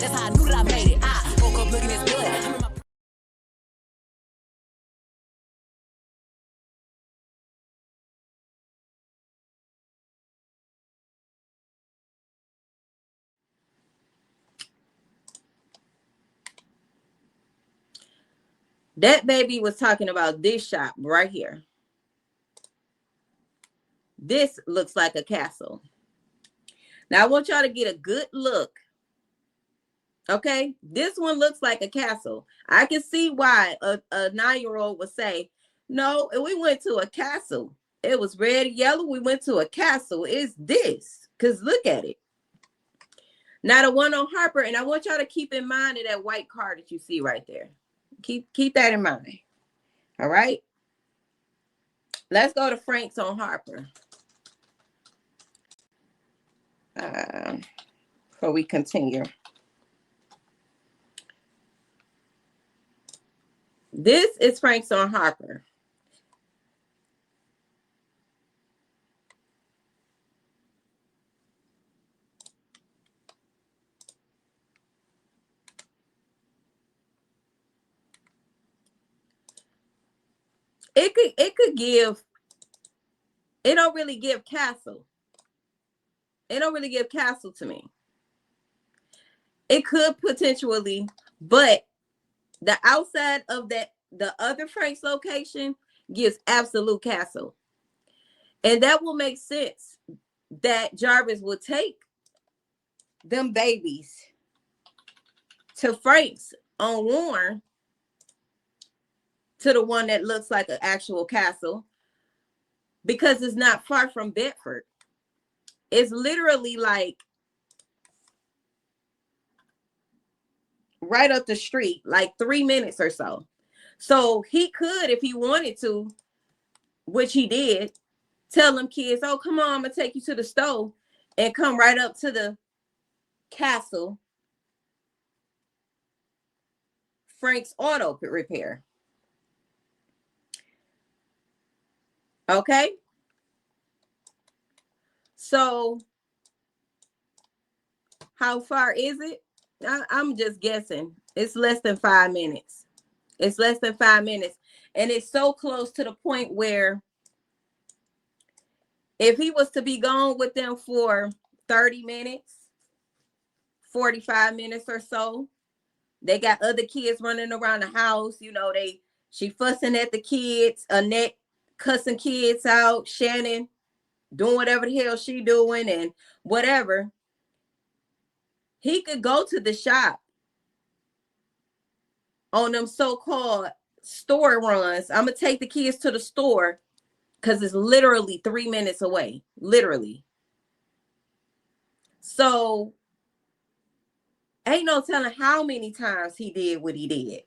That's how I knew that I made it. I woke up looking as good. That baby was talking about this shop right here. This looks like a castle. Now I want y'all to get a good look. Okay, this one looks like a castle. I can see why a 9-year-old would say, no, we went to a castle. It was red and yellow. We went to a castle. It's this. Because look at it. Now the one on Harper, and I want y'all to keep in mind of that white car that you see right there. Keep that in mind. All right. Let's go to Frank's on Harper. Before we continue. This is Frank's on Harper. It could give, it don't really give castle. It don't really give castle to me. It could potentially, but the outside of that, the other Frank's location gives absolute castle. And that will make sense that Jarvis will take them babies to Frank's on Warren, to the one that looks like an actual castle, because it's not far from Bedford. It's literally like right up the street, like 3 minutes or so. So he could, if he wanted to, which he did, tell them kids, oh, come on, I'm gonna take you to the store, and come right up to the castle, Frank's Auto Repair. Okay. So how far is it? I'm just guessing. It's less than 5 minutes. It's less than 5 minutes. And it's so close to the point where if he was to be gone with them for 30 minutes, 45 minutes or so, they got other kids running around the house. You know, she fussing at the kids, Annette cussing kids out, Shannon doing whatever the hell she doing and whatever. He could go to the shop on them so-called store runs. I'm going to take the kids to the store because it's literally 3 minutes away. Literally. So ain't no telling how many times he did what he did.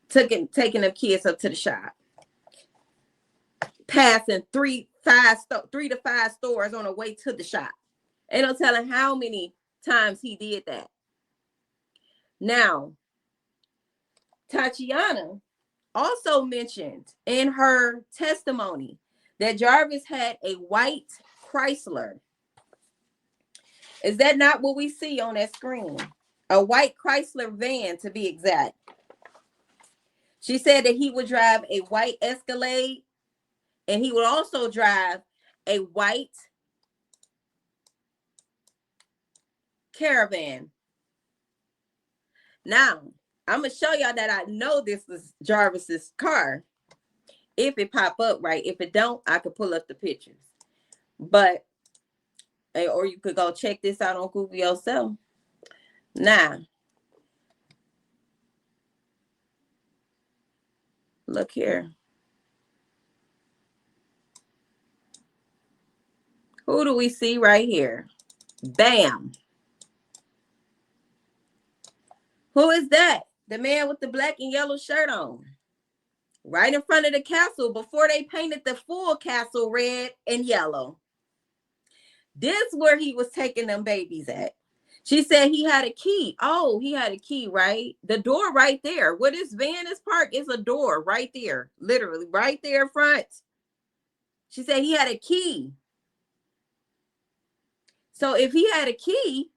Taking them kids up to the shop. Passing 3 to 5 stores on the way to the shop. Ain't no telling how many times he did that. Now, Tatiana also mentioned in her testimony that Jarvis had a white Chrysler. Is that not what we see on that screen? A white Chrysler van, to be exact. She said that he would drive a white Escalade, and he would also drive a white Caravan. Now, I'm going to show y'all that I know this is Jarvis's car. If it pop up right. If it don't, I could pull up the pictures. But, or you could go check this out on Google yourself. Now, look here. Who do we see right here? Bam. Who is that? The man with the black and yellow shirt on. Right in front of the castle before they painted the full castle red and yellow. This is where he was taking them babies at. She said he had a key. Oh, he had a key, right? The door right there. Where this van is parked is a door right there. Literally right there in front. She said he had a key. So if he had a key,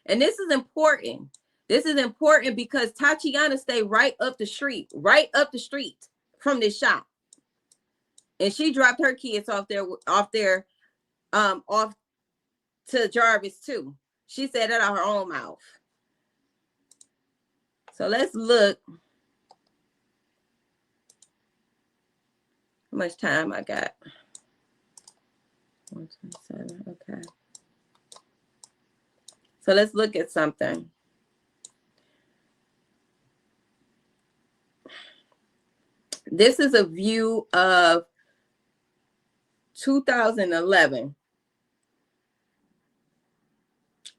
And this is important. This is important because Tatiana stayed right up the street from this shop. And she dropped her kids off to Jarvis too. She said that out her own mouth. So let's look. How much time I got? 127. Okay. So let's look at something. This is a view of 2011.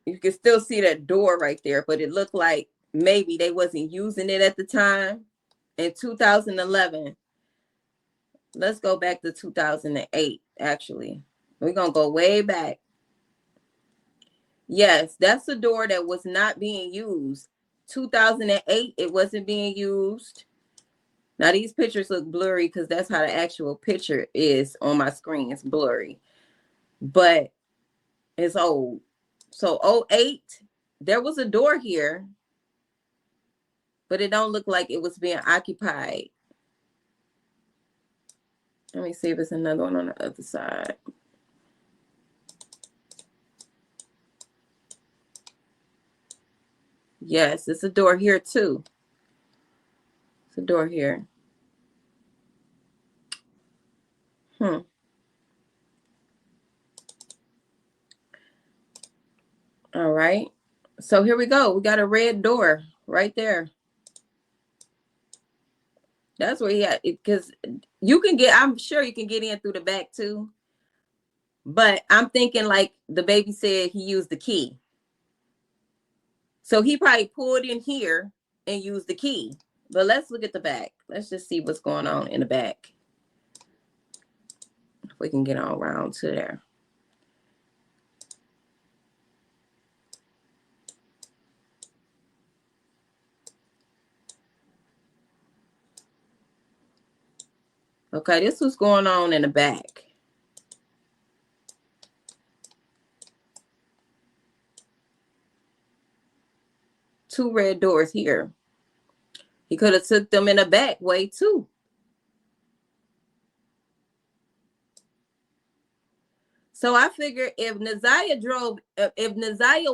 You can still see that door right there, but it looked like maybe they wasn't using it at the time. In 2011, let's go back to 2008, actually. We're going to go way back. Yes, that's the door that was not being used. 2008, it wasn't being used. Now, these pictures look blurry because that's how the actual picture is on my screen. It's blurry, but it's old. So 08, there was a door here, but it don't look like it was being occupied. Let me see if there's another one on the other side. Yes, it's a door here too. It's a door here. All right. So here we go. We got a red door right there. That's where he had it, because you can get, I'm sure you can get in through the back too. But I'm thinking like the baby said he used the key. So he probably pulled in here and used the key. But let's look at the back. Let's just see what's going on in the back. If we can get on around to there. Okay, this was going on in the back. Two red doors here. He could have took them in the back way too. So I figured if Naziyah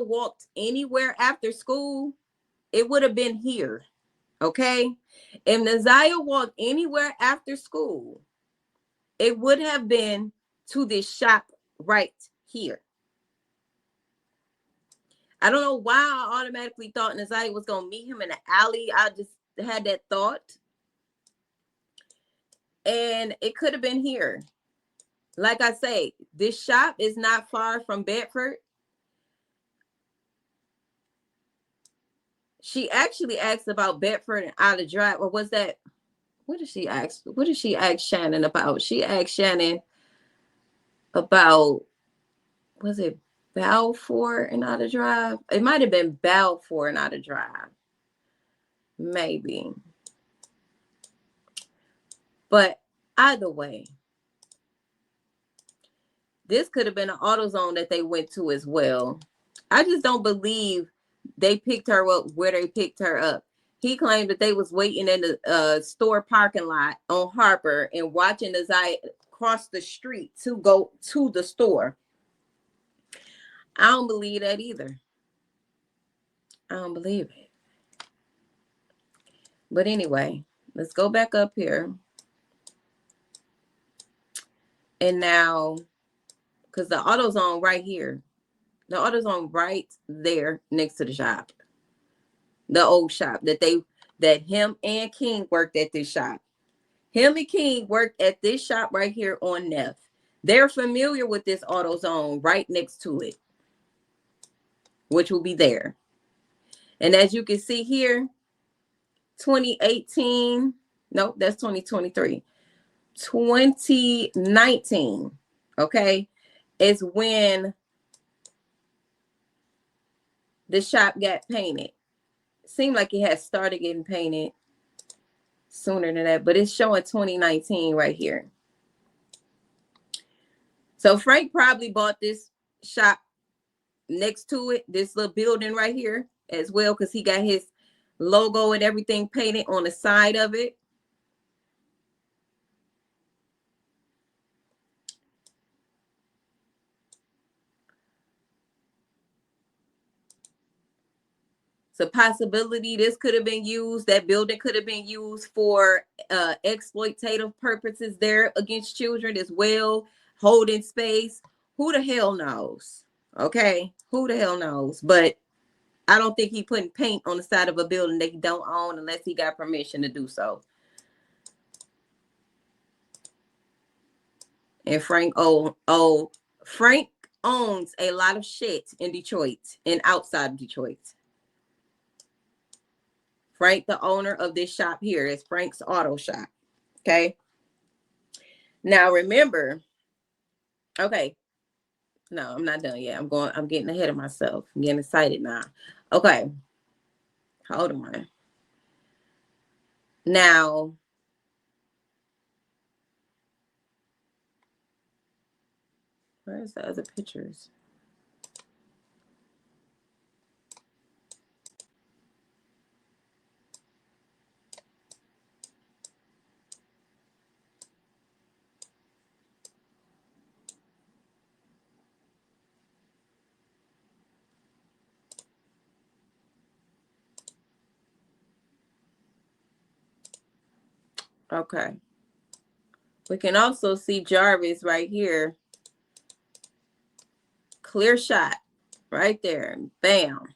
walked anywhere after school, it would have been here. Okay? If Naziyah walked anywhere after school, it would have been to this shop right here. I don't know why I automatically thought Naziyah was going to meet him in the alley. I just had that thought. And it could have been here. Like I say, this shop is not far from Bedford. She actually asked about Bedford and out of drive. Or was that, what did she ask? What did she ask Shannon about? She asked Shannon about, was it Balfour and out of drive? It might have been Balfour and out of drive. Maybe. But either way, this could have been an AutoZone that they went to as well. I just don't believe they picked her up where they picked her up. He claimed that they was waiting in the store parking lot on Harper and watching Naziyah cross the street to go to the store. I don't believe that either. I don't believe it. But anyway, let's go back up here. And now, because the AutoZone right here, the AutoZone right there next to the shop, the old shop that him and King worked at this shop. Him and King worked at this shop right here on Neff. They're familiar with this AutoZone right next to it, which will be there. And as you can see here, 2018, nope, that's 2023. 2019, okay, is when the shop got painted. Seemed like it had started getting painted sooner than that, but it's showing 2019 right here. So Frank probably bought this shop next to it, this little building right here as well, because he got his logo and everything painted on the side of it. It's a possibility this could have been used, that building could have been used for exploitative purposes there against children as well, holding space. Who the hell knows? Okay, who the hell knows? But I don't think he putting paint on the side of a building that he don't own unless he got permission to do so. And Frank owns a lot of shit in Detroit and outside of Detroit. Frank, the owner of this shop here, is Frank's Auto Shop. Okay. Now remember, okay. No, I'm not done yet. I'm getting ahead of myself. I'm getting excited now. Okay. Hold on. Now, where's the other pictures? Okay. We can also see Jarvis right here. Clear shot right there. Bam.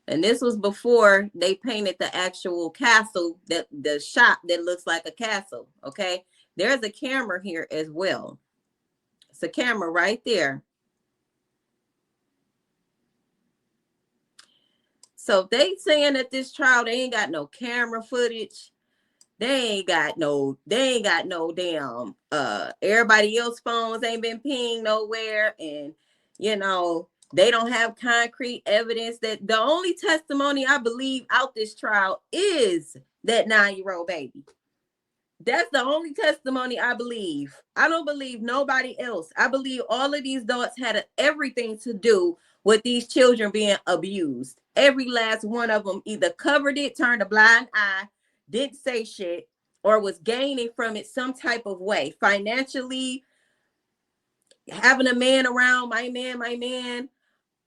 And this was before they painted the actual castle, that the shop that looks like a castle. Okay. There's a camera here as well. It's a camera right there. So if they saying that this trial, they ain't got no camera footage. They ain't got no damn everybody else phones ain't been pinged nowhere, and you know they don't have concrete evidence. That the only testimony I believe out this trial is that 9-year-old baby. That's the only testimony I believe. I don't believe nobody else. I believe all of these adults had everything to do with these children being abused. Every last one of them either covered it, turned a blind eye, didn't say shit, or was gaining from it some type of way. Financially, having a man around, my man,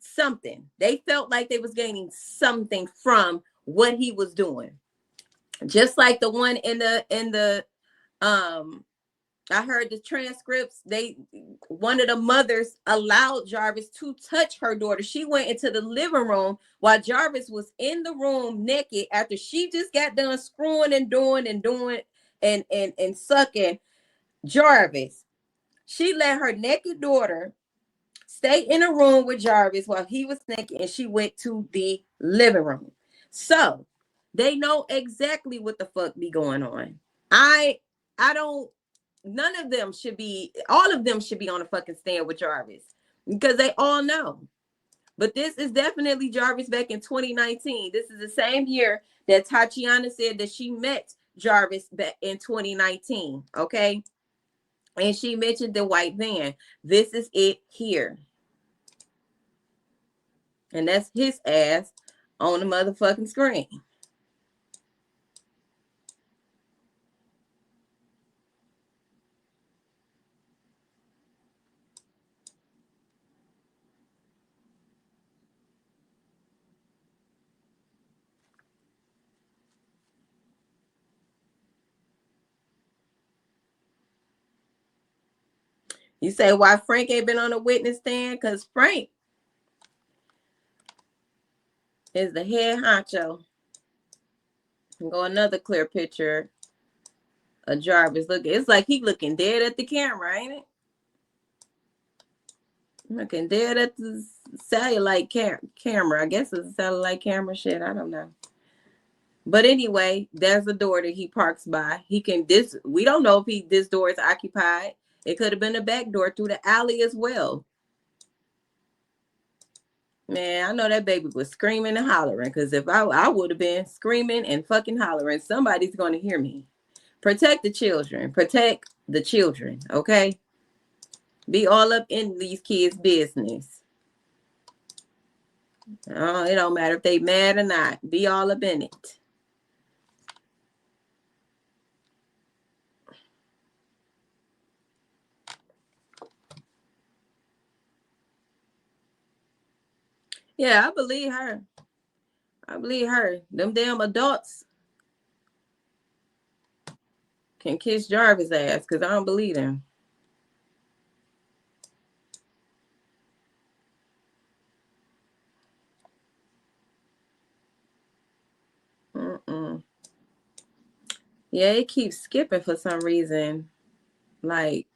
something. They felt like they was gaining something from what he was doing. Just like the one in the I heard the transcripts. One of the mothers allowed Jarvis to touch her daughter. She went into the living room while Jarvis was in the room naked after she just got done screwing and doing and sucking Jarvis. She let her naked daughter stay in a room with Jarvis while he was naked, and she went to the living room. So they know exactly what the fuck be going on. I don't. None of them should be. All of them should be on a fucking stand with Jarvis because they all know. But this is definitely Jarvis back in 2019. This is the same year that Tatiana said that she met Jarvis back in 2019. Okay, and she mentioned the white van. This is it here, and that's his ass on the motherfucking screen. You say why Frank ain't been on a witness stand? Because Frank is the head honcho. Go another clear picture of Jarvis. Look, it's like he looking dead at the camera, ain't it? Looking dead at the satellite camera. I guess it's a satellite camera shit. I don't know. But anyway, there's a door that he parks by. We don't know if this door is occupied. It could have been a back door through the alley as well. Man, I know that baby was screaming and hollering, because if I would have been screaming and fucking hollering, somebody's going to hear me. Protect the children. Protect the children, okay? Be all up in these kids' business. It don't matter if they mad or not. Be all up in it. Yeah, I believe her. I believe her. Them damn adults can kiss Jarvis' ass because I don't believe them. Yeah, it keeps skipping for some reason. Like,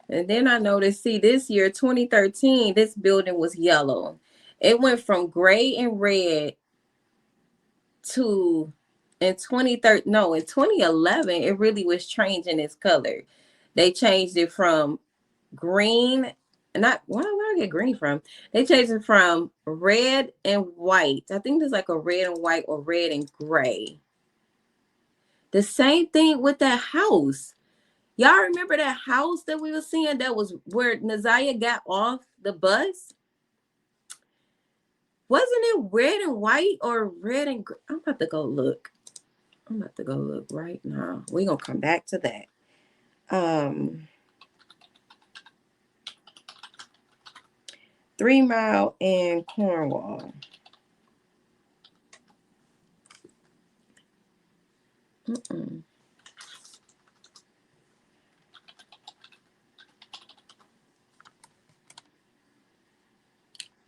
and then I noticed, see, this year, 2013, this building was yellow. It went from gray and red to in 2013, no, in 2011, it really was changing its color. They changed it from green, not where did I get green from? They changed it from red and white. I think there's like a red and white or red and gray. The same thing with that house. Y'all remember that house that we were seeing that was where Naziyah got off the bus? Wasn't it red and white or red and gray? I'm about to go look. I'm about to go look right now. We're going to come back to that. 3 Mile in Cornwall.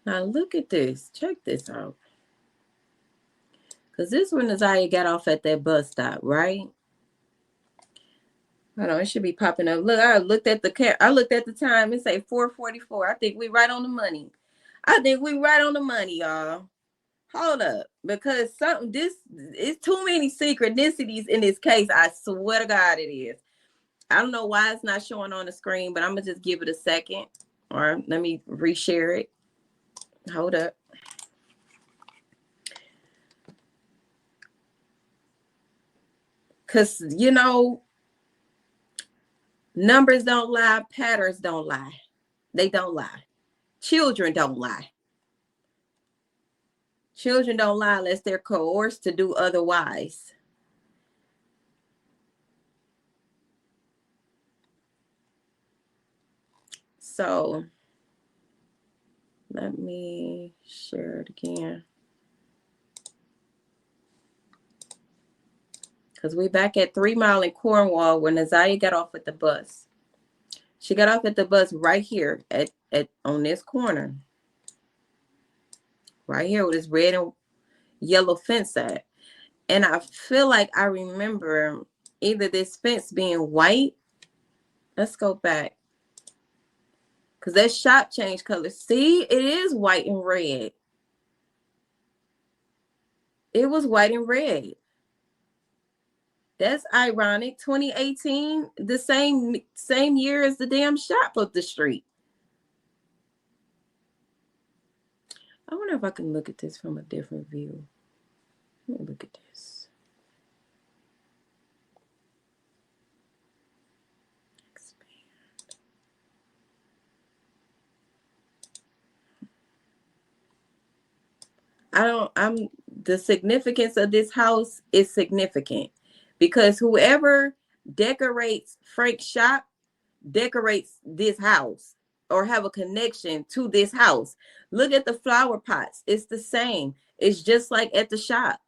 Now look at this. Check this out. Because this is when Naziyah got off at that bus stop, right? Hold on, it should be popping up. Look, I looked at the time. It say 4:44. I think we right on the money. Y'all. Hold up, because it's too many synchronicities in this case. I swear to God, it is. I don't know why it's not showing on the screen, but I'm gonna just give it a second, or let me reshare it. Hold up. Because, numbers don't lie, patterns don't lie. They don't lie. Children don't lie. Children don't lie unless they're coerced to do otherwise. So, let me share it again. Because we're back at 3 Mile in Cornwall where Naziyah got off at the bus. She got off at the bus right here at on this corner. Right here with this red and yellow fence at. And I feel like I remember either this fence being white. Let's go back. Because that shop changed colors. See, it is white and red. It was white and red. That's ironic. 2018, the same year as the damn shop up the street. I wonder if I can look at this from a different view. Let me look at this. The significance of this house is significant because whoever decorates Frank's shop decorates this house or have a connection to this house. Look at the flower pots. It's the same. It's just like at the shop.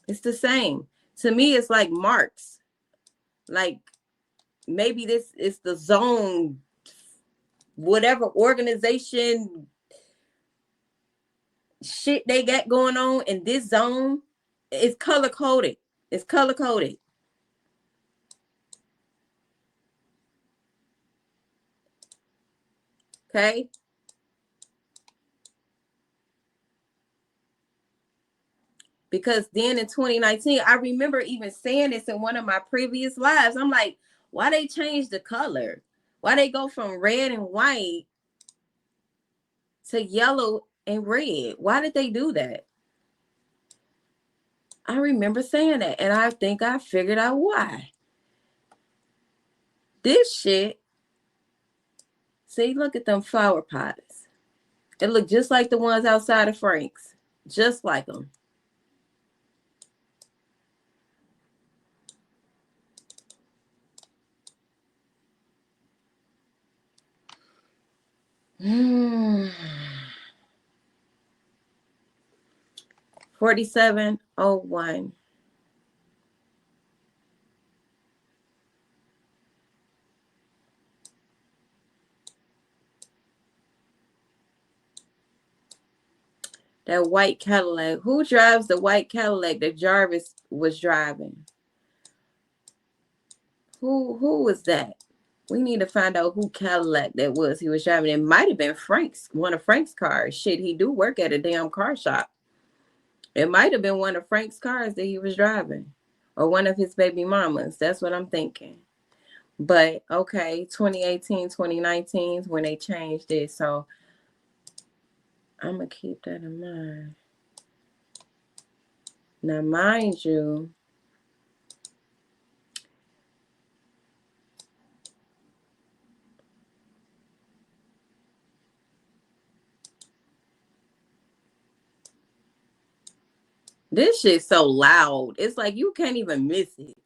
It's the same. To me, it's like marks. Like maybe this is the zone, whatever organization shit they got going on in this zone. It's color coded. It's color coded. Okay. Because then in 2019, I remember even saying this in one of my previous lives. I'm like, why they change the color? Why they go from red and white to yellow and red? Why did they do that? I remember saying that, and I think I figured out why. This shit, see, look at them flower pots. It look just like the ones outside of Frank's. Just like them. Hmm. 4701. That white Cadillac. Who drives the white Cadillac that Jarvis was driving? Who was that? We need to find out who Cadillac that was he was driving. It might have been Frank's, one of Frank's cars. Shit, he do work at a damn car shop. It might have been one of Frank's cars that he was driving. Or one of his baby mamas. That's what I'm thinking. But okay, 2018, 2019 is when they changed it. So I'm going to keep that in mind. Now, mind you, this shit's so loud. It's like you can't even miss it.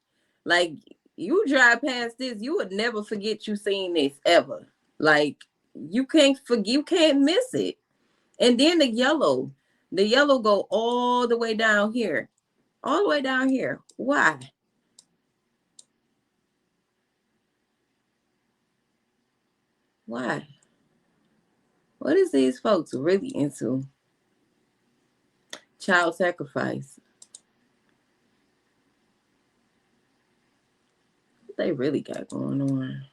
Like you drive past this, you would never forget you seen this ever. Like you can't forget, you can't miss it. And then the yellow go all the way down here, all the way down here. Why? Why? What is these folks really into? Child sacrifice. What they really got going on?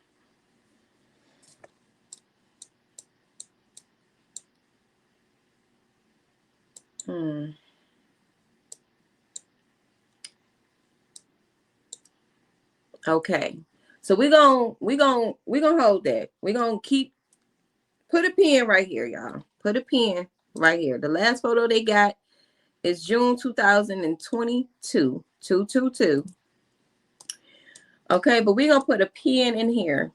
Okay. So we're gonna hold that. We're gonna put a pin right here, y'all. Put a pin right here. The last photo they got is June 2022. 222. Okay, but we're gonna put a pin in here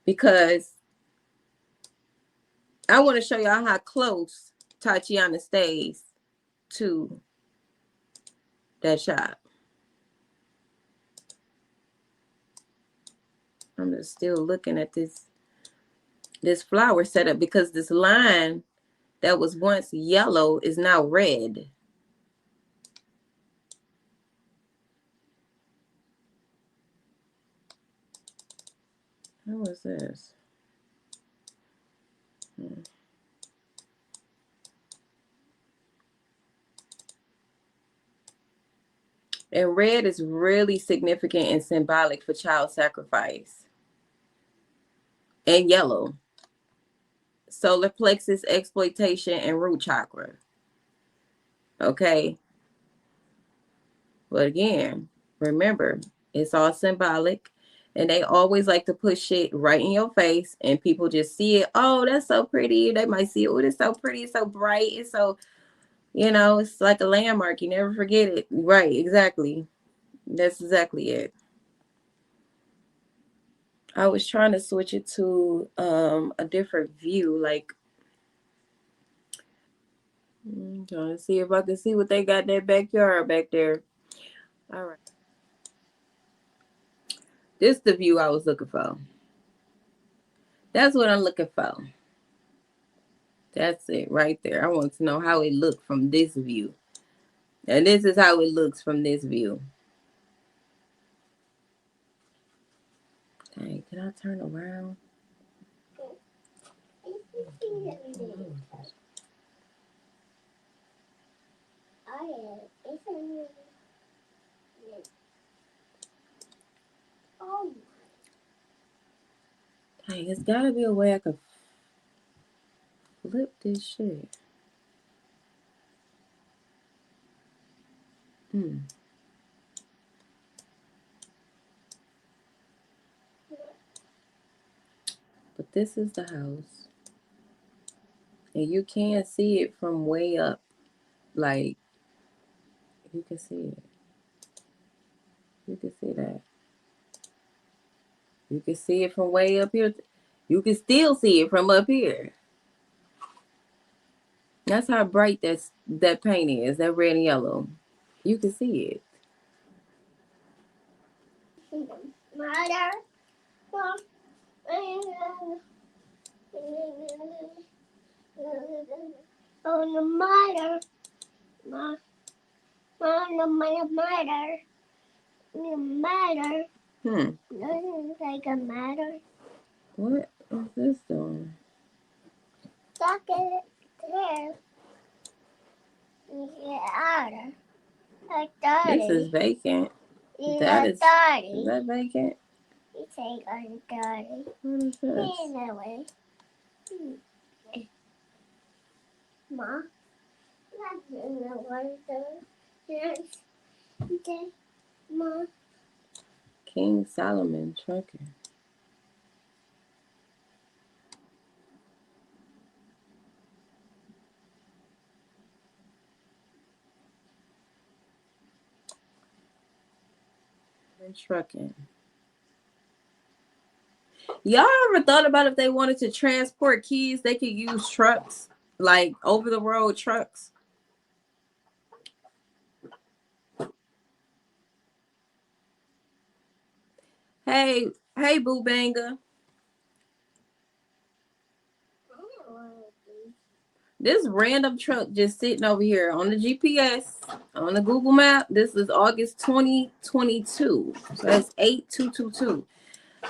because I want to show y'all how close Tatiana stays to that shop. I'm just still looking at this flower setup because this line that was once yellow is now red. How was this? And red is really significant and symbolic for child sacrifice. And yellow, solar plexus, exploitation, and root chakra. Okay. But again, remember, it's all symbolic. And they always like to put shit right in your face. And people just see it. Oh, that's so pretty. They might see it. Oh, it's so pretty. It's so bright. It's so, it's like a landmark. You never forget it. Right. Exactly. That's exactly it. I was trying to switch it to a different view. Like, I'm trying to see if I can see what they got in their backyard back there. All right. This is the view I was looking for. That's what I'm looking for. That's it right there. I want to know how it looked from this view. And this is how it looks from this view. Dang, can I turn around? Dang, it's gotta be a way I can flip this shit. But this is the house. And you can see it from way up. Like, you can see it. You can see that. You can see it from way up here. You can still see it from up here. That's how bright that paint is, that red and yellow. You can see it. Mother. On the mother. On the mother. The mother. Doesn't like a matter. What is this doing? Look at it there. Yeah, This is vacant. Is that vacant? You take on dirty. What is this? Anyway. Ma, that's in the water. Yes. Okay. Ma. King Solomon Trucking. Trucking. Y'all ever thought about if they wanted to transport kids, they could use trucks, like over the road trucks? Hey, Boo Banga. This random truck just sitting over here on the GPS, on the Google map. This is August 2022. So that's 8222.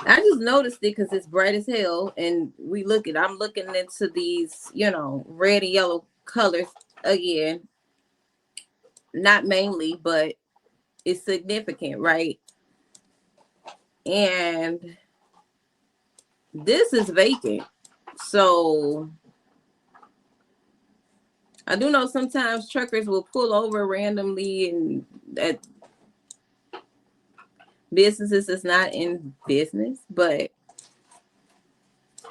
I just noticed it because it's bright as hell. And I'm looking into these, red and yellow colors again. Not mainly, but it's significant, right? And this is vacant. So I do know sometimes truckers will pull over randomly and at businesses is not in business, but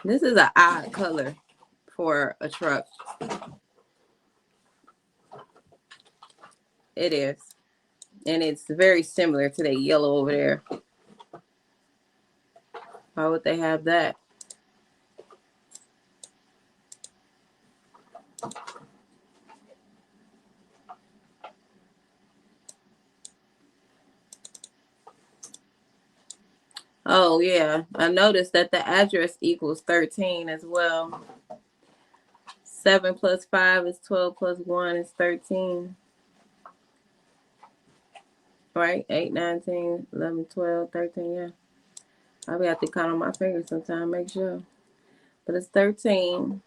this is an odd color for a truck. It is. And it's very similar to the yellow over there. Why would they have that? Oh, yeah. I noticed that the address equals 13 as well. 7 plus 5 is 12 plus 1 is 13. Right? 8, 9, 10, 11, 12, 13, yeah. I'll have to count on my fingers sometime, make sure. But it's 13.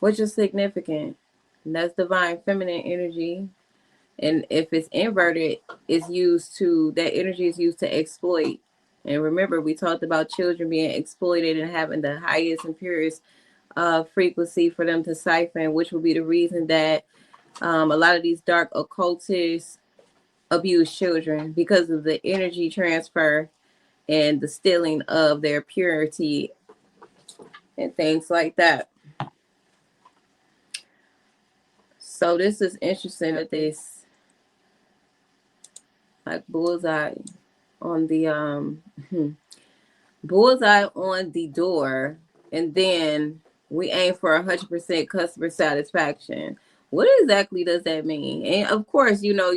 Which is significant. And that's divine feminine energy. And if it's inverted, that energy is used to exploit. And remember, we talked about children being exploited and having the highest and purest frequency for them to siphon, which would be the reason that a lot of these dark occultists abuse children because of the energy transfer and the stealing of their purity and things like that. So this is interesting that this like bullseye on the bullseye on the door, and then we aim for 100% customer satisfaction. What exactly does that mean? And of course, you will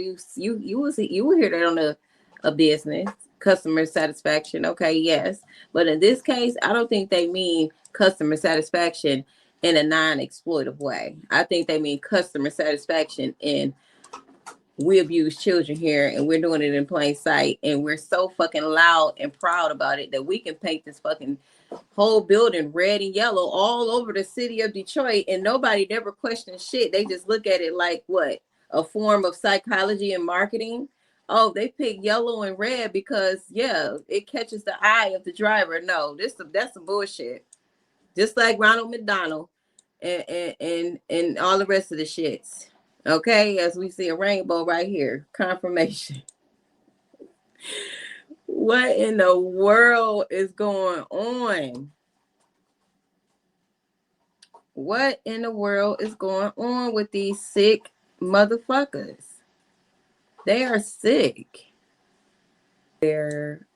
hear that on a business customer satisfaction. Okay, yes, but in this case, I don't think they mean customer satisfaction in a non-exploitive way. I think they mean customer satisfaction in we abuse children here and we're doing it in plain sight, and we're so fucking loud and proud about it that we can paint this fucking whole building red and yellow all over the city of Detroit, and nobody never questions shit. They just look at it like what? A form of psychology and marketing. Oh, they pick yellow and red because it catches the eye of the driver. No, that's some bullshit. Just like Ronald McDonald and all the rest of the shits. Okay, as we see a rainbow right here, confirmation. What in the world is going on? What in the world is going on with these sick motherfuckers? They are sick. there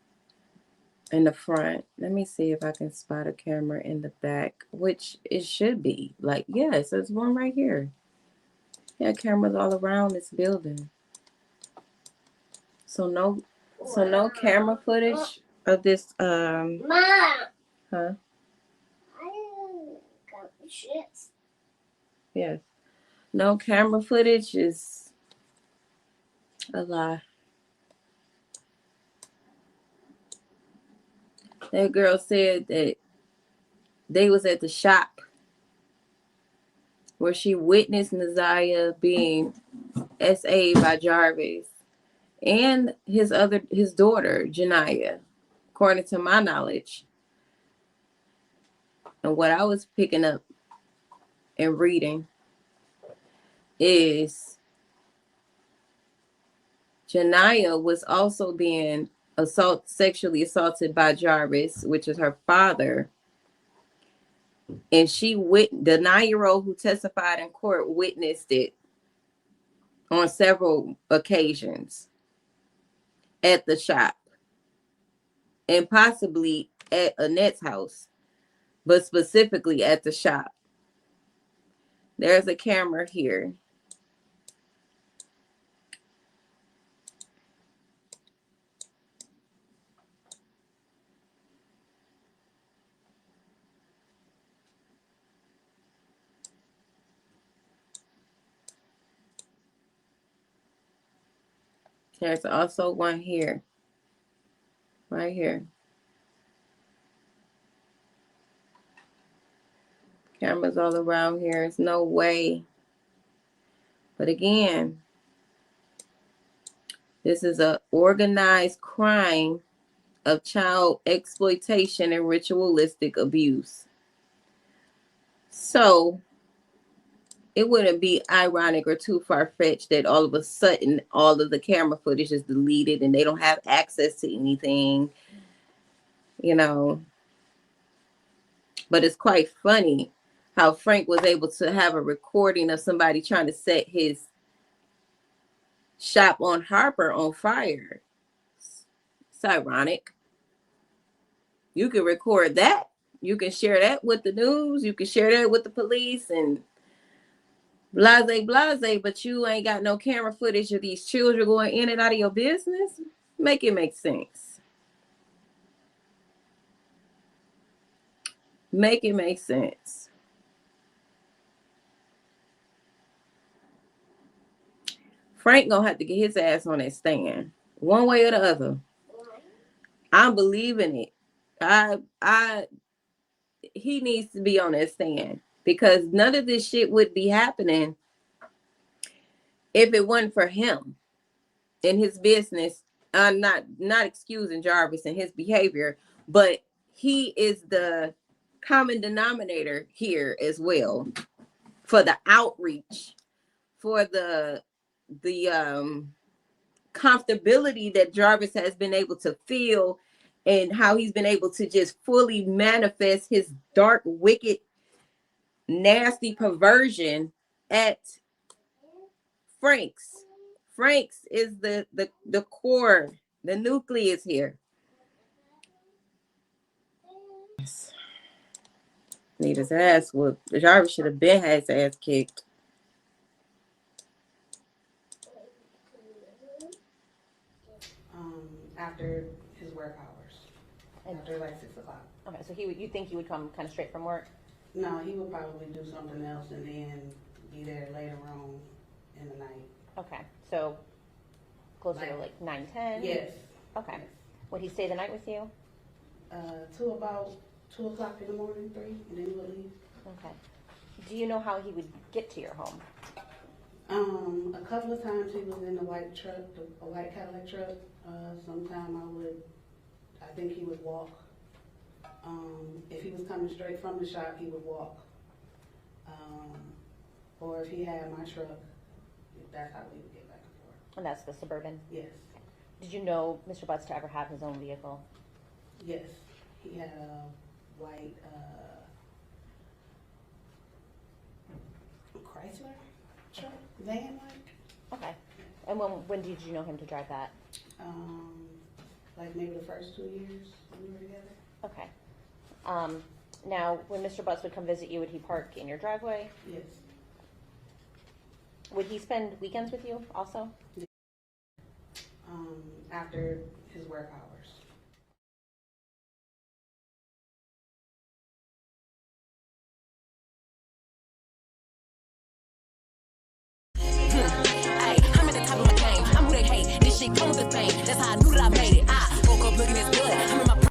in the front. Let me see if I can spot a camera in the back, which it should be. Like, yes, there's one right here. Yeah, cameras all around this building. So no camera footage of this Mom. huh? I got shit. Yes. No camera footage is a lie. That girl said that they was at the shop where she witnessed Naziyah being SA'd by Jarvis and his daughter, Janiyah, according to my knowledge. And what I was picking up and reading is Janiyah was also being sexually assaulted by Jarvis, which is her father. And the 9-year-old who testified in court witnessed it on several occasions at the shop and possibly at Annette's house, but specifically at the shop. There's a camera here. There's also one here, right here. Cameras all around here. There's no way. But again, this is an organized crime of child exploitation and ritualistic abuse. So it wouldn't be ironic or too far-fetched that all of a sudden all of the camera footage is deleted and they don't have access to anything, you know. But it's quite funny how Frank was able to have a recording of somebody trying to set his shop on Harper on fire. It's ironic. You can record that. You can share that with the news. You can share that with the police and blase, but you ain't got no camera footage of these children going in and out of your business. Make it make sense. Make it make sense. Frank gonna have to get his ass on that stand, one way or the other. I'm believing it. He needs to be on that stand because none of this shit would be happening if it wasn't for him and his business. I'm not excusing Jarvis and his behavior, but he is the common denominator here as well for the outreach, for the comfortability that Jarvis has been able to feel, and how he's been able to just fully manifest his dark, wicked, nasty perversion at Frank's. Frank's is the core, the nucleus here. Need his ass whooped. Jarvis should have been had his ass kicked. After his work hours, after like 6 o'clock. Okay, so you think he would come kind of straight from work? No, he would probably do something else and then be there later on in the night. Okay, so closer to like 9, 10? Yes. Okay. Yes. Would he stay the night with you? Till about 2 o'clock in the morning, 3, and then he would leave. Okay. Do you know how he would get to your home? A couple of times he was in a white truck, a white Cadillac truck. Sometime I think he would walk. If he was coming straight from the shop, he would walk. Or if he had my truck, that's how we would get back and forth. And that's the Suburban? Yes. Did you know Mr. Butts to ever have his own vehicle? Yes. He had a white Chrysler truck, van like. Okay. And when did you know him to drive that? like maybe the first 2 years when we were together. Okay. Now, when Mr. Butts would come visit you, would he park in your driveway? Yes. Would he spend weekends with you also? After his work hours.